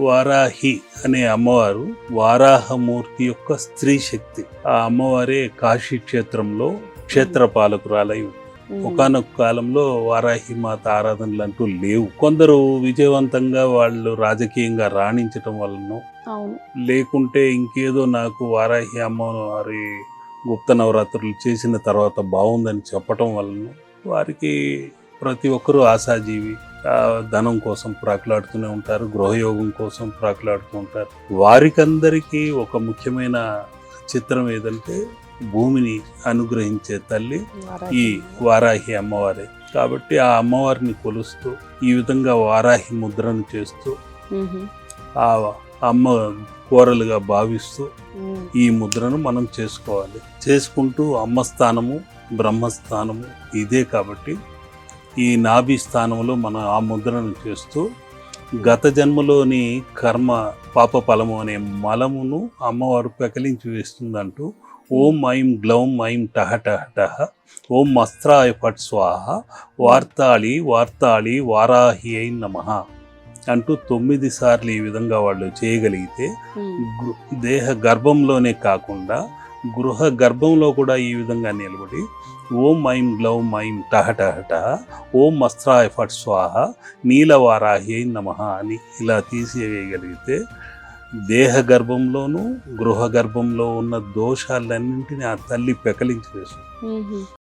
వారాహి అనే అమ్మవారు వారాహమూర్తి యొక్క స్త్రీ శక్తి. ఆ అమ్మవారే కాశీ క్షేత్రంలో క్షేత్రపాలకురాలై ఉంది. ఒకానొక కాలంలో వారాహి మాత ఆరాధనలు అంటూ లేవు. కొందరు విజయవంతంగా వాళ్ళు రాజకీయంగా రాణించటం వలన, లేకుంటే ఇంకేదో నాకు వారాహి అమ్మవారి గుప్త నవరాత్రులు చేసిన తర్వాత బాగుందని చెప్పటం వలన వారికి ప్రతి ఒక్కరూ ఆశాజీవి, ధనం కోసం ప్రాకులాడుతూనే ఉంటారు, గృహయోగం కోసం ప్రాకులాడుతూ ఉంటారు. వారికందరికీ ఒక ముఖ్యమైన చిత్రం ఏదంటే భూమిని అనుగ్రహించే తల్లి ఈ వారాహి అమ్మవారే. కాబట్టి ఆ అమ్మవారిని కొలుస్తూ ఈ విధంగా వారాహి ముద్రను చేస్తూ ఆ అమ్మ కూరలుగా భావిస్తూ ఈ ముద్రను మనం చేసుకోవాలి. చేసుకుంటూ అమ్మ స్థానము బ్రహ్మస్థానము ఇదే కాబట్టి ఈ నాభి స్థానంలో మనం ఆ ముద్రను చేస్తూ గత జన్మలోని కర్మ పాప ఫలము అనే మలమును అమ్మవారు పెకలించి వేస్తుందంటూ ఓం ఐం గ్లౌం ఐం టహ టహ టహ ఓం అస్త్రాయ ఫట్ స్వాహ వార్తాళి వార్తాళి వారాహి ఐ నమః అంటూ 9 సార్లు ఈ విధంగా వాళ్ళు చేయగలిగితే దేహ గర్భంలోనే కాకుండా గృహ గర్భంలో కూడా ఈ విధంగా నిలబడి ఓం ఐం గ్లౌం ఐం టహ టహ టహ ఓం అస్త్రాయ ఫట్ స్వాహ నీలవారాహి ఐ నమః అని ఇలా తీసివేయగలిగితే దేహ గర్భంలోనూ గృహ గర్భంలో ఉన్న దోషాలన్నింటినీ ఆ తల్లి పెకలించి వేస్తుంది.